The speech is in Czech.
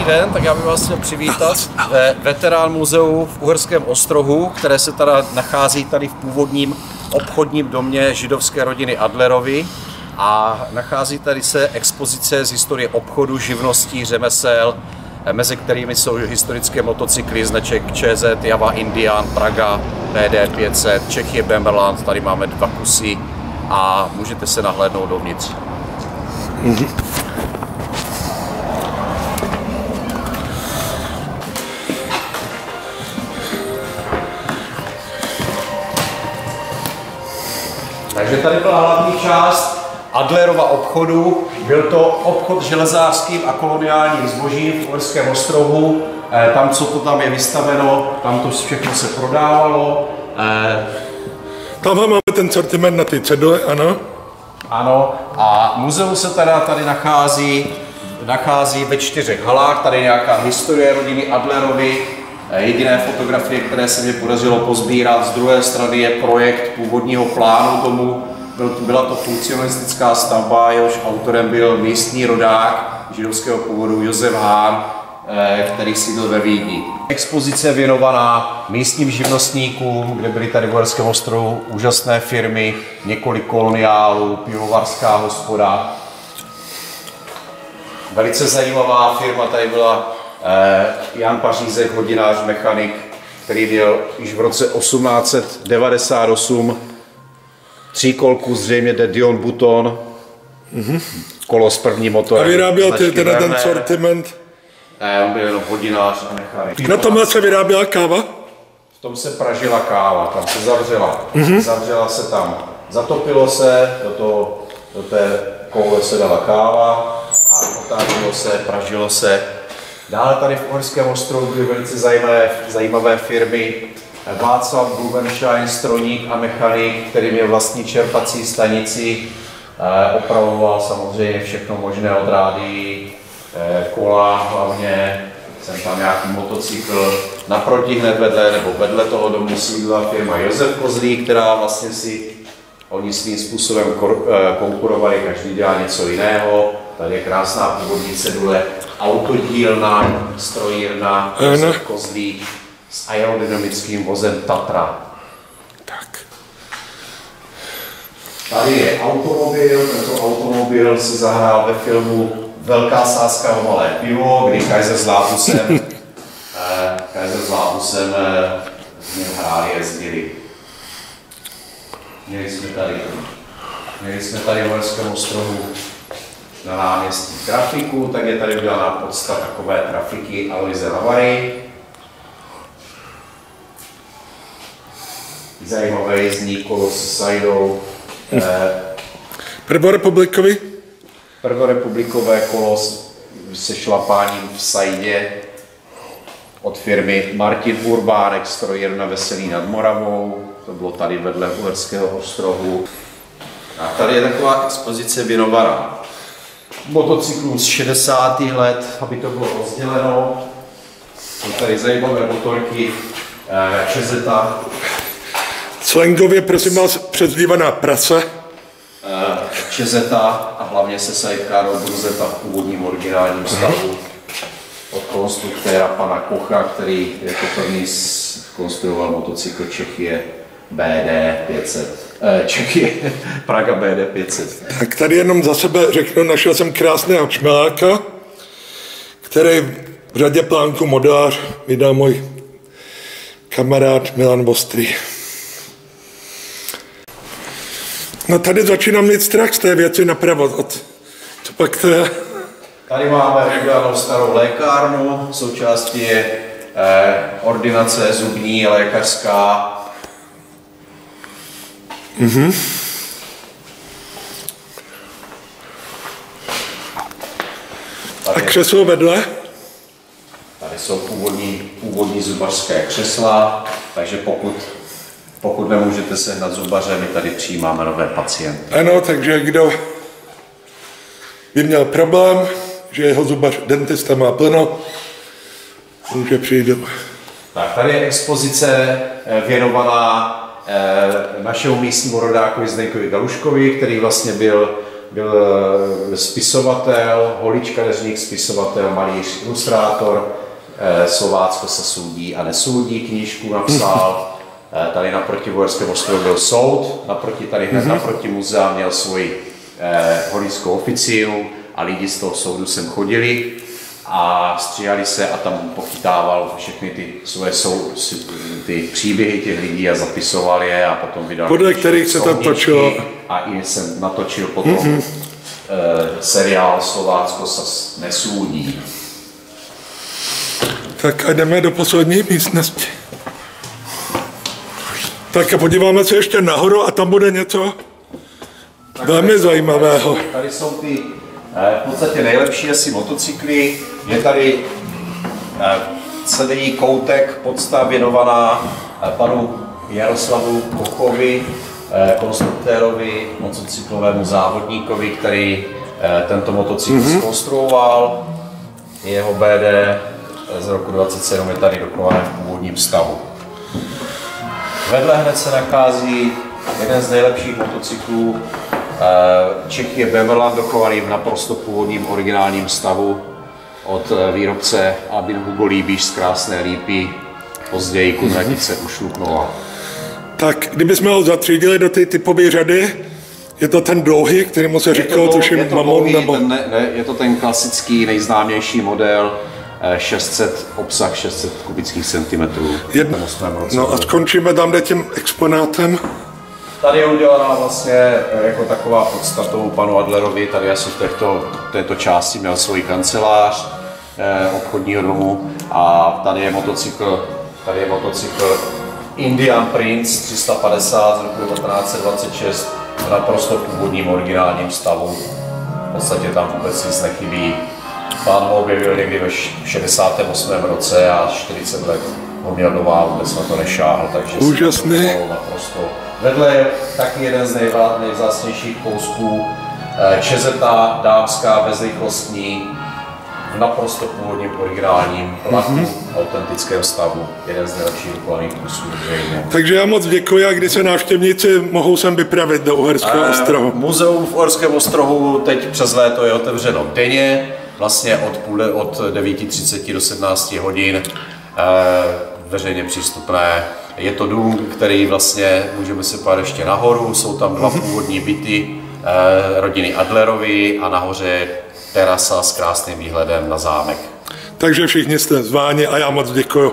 Dobrý den, tak já bych vás chtěl přivítat ve Veterán muzeu v Uherském Ostrohu, které se teda nachází tady v původním obchodním domě židovské rodiny Adlerovy a nachází tady se expozice z historie obchodu, živností, řemesel, mezi kterými jsou historické motocykly značek ČZ, Java, Indian, Praga, BD 500, Čechy, Bemberland, tady máme 2 kusy a můžete se nahlédnout dovnitř. Takže tady byla hlavní část Adlerova obchodu. Byl to obchod železářským a koloniálním zbožím v Uherském Ostrohu. Tam, co to tam je vystaveno, tam to všechno se prodávalo. Tamhle máme ten sortiment na ty cedule, ano. Ano, a muzeum se teda tady nachází ve 4 halách. Tady je nějaká historie rodiny Adlerovy. Jediné fotografie, které se mi podařilo pozbírat, z druhé strany je projekt původního plánu domu. Byla to funkcionalistická stavba, jehož autorem byl místní rodák židovského původu Josef Hahn, který sídlil ve Vídni. Expozice věnovaná místním živnostníkům, kde byly tady v Uherském Ostrohu úžasné firmy, několik koloniálů, pivovarská hospoda. Velice zajímavá firma tady byla Jan Pařízek, hodinář, mechanik, který měl již v roce 1898 tříkolku, zřejmě de Dion Bouton, kolo s prvním motorem. A vyráběl teda ten sortiment? Ne, on byl jenom hodinář a mechanik. Na tomhle se vyráběla káva? V tom se pražila káva, tam se zavřela. Zavřela se tam, zatopilo se, do té koule se dala káva a otáčelo se, pražilo se. Dále tady v Uherském Ostrohu byly velice zajímavé firmy. Václav Blumenstein, strojník a mechanik, který měl vlastní čerpací stanici, opravoval samozřejmě všechno možné od rádií, kola hlavně, jsem tam nějaký motocykl. Naproti hned vedle toho domu sídla firma Josef Kozlík, která vlastně oni svým způsobem konkurovali, každý dělá něco jiného. Tady je krásná původní cedule, autodílna, strojírna, Josef Kozlík s aerodynamickým vozem Tatra. Tak. Tady je automobil, tento automobil si zahrál ve filmu Velká sázka o malé pivo, kdy Kaiser s Lábusem s ním hráli, jezdili. Měli jsme tady v Uherském Ostrohu na náměstí trafiku, tak je tady udělaná podsta takové trafiky Aloise Lavary. Zajímavé jízdní kolo s sajdou. Prvorepublikové kolo se šlapáním v sajdě od firmy Martin Urbánek, strojírna Veselý nad Moravou. To bylo tady vedle Uherského Ostrohu. A tady je taková expozice věnovaná motocyklům z 60. let, aby to bylo rozděleno. Jsou tady zajímavé motorky Čezeta. Slangově, prosím vás, přezdívaná prase. Čezeta a hlavně se sidecarou Bruzeta v původním originálním stavu od konstruktéra pana Kocha, který jako první konstruoval motocykl Čechy BD 500. Čechy, Praga BD 500. Tak tady jenom za sebe řeknu, našel jsem krásného čmeláka, který v řadě plánku modelář vydal můj kamarád Milan Vostrý. No tady začínám mít strach z té věci napravo. Co pak to je? Tady máme udělanou starou lékárnu, součástí je ordinace zubní, lékařská. A křeslo vedle? Tady jsou původní zubařské křesla, takže pokud nemůžete sehnat zubaře, my tady přijímáme nové pacienty. Ano, takže kdo by měl problém, že jeho zubař dentista má plno, může přijít. Tak, tady je expozice věnovaná našemu místnímu rodákovi Zdenkovi Galuškovi, který vlastně byl byl spisovatel, Holič Kadeřník, spisovatel, malíř, ilustrátor, Slovácko se soudí a nesoudí, knížku napsal. Tady naproti Uherském Ostrohu byl soud, tady hned naproti muzea měl svoji hornickou oficiu a lidi z toho soudu sem chodili a stříhali se a tam pochytával všechny ty svoje ty příběhy těch lidí a zapisoval je a potom vydal. Podle kterých se to točilo. A i jsem natočil potom seriál Slovácko se nesoudí. Tak a jdeme do poslední místnosti. Tak a podíváme se ještě nahoru a tam bude něco velmi zajímavého. Tady jsou ty v podstatě nejlepší asi motocykly. Je tady celý koutek podsta věnovaná panu Jaroslavu Kochovi, konstruktérovi, motocyklovému závodníkovi, který tento motocykl zkonstruoval. Jeho BD z roku 27 je tady dochované v původním stavu. Vedle hned se nachází jeden z nejlepších motocyklů Čechy, je Beverland, dochovaný v naprosto původním originálním stavu od výrobce Albin Hugo Líbíš z Krásné Lípy, později Kunratice u Šluknova. Tak, kdybychom ho zatřídili do té typové řady, je to ten dlouhý, kterému se říkalo, tuším, Mamon, nebo... Je to ten klasický nejznámější model, 600, obsah 600 kubických centimetrů. No a skončíme tam tím exponátem. Tady je udělaná vlastně jako taková podstatou panu Adlerovi, tady asi v této části měl svůj kancelář obchodního domu a tady je motocykl Indian Prince 350 z roku 1926 v naprosto původním originálním stavu. V podstatě tam vůbec nic nechybí. Pán ho objevil někdy ve 68. roce a 40 let ho měl doma, vůbec na to nešáhl, takže úžasný. Naprosto. Vedle je taky jeden z nejvzácnějších kousků, čezeta dámská bezrychlostní, v naprosto původním originálním laku, autentickém stavu, jeden z nejlepších dochovaných kusů. Takže já moc děkuji, a kdy se návštěvníci mohou sem vypravit do Uherského Ostrohu. Muzeum v Uherském Ostrohu teď přes léto je otevřeno denně, vlastně od 9:30 do 17 hodin, veřejně přístupné. Je to dům, který vlastně můžeme se pát ještě nahoru, jsou tam dva původní byty rodiny Adlerovi a nahoře terasa s krásným výhledem na zámek. Takže všichni jste zváni a já moc děkuji.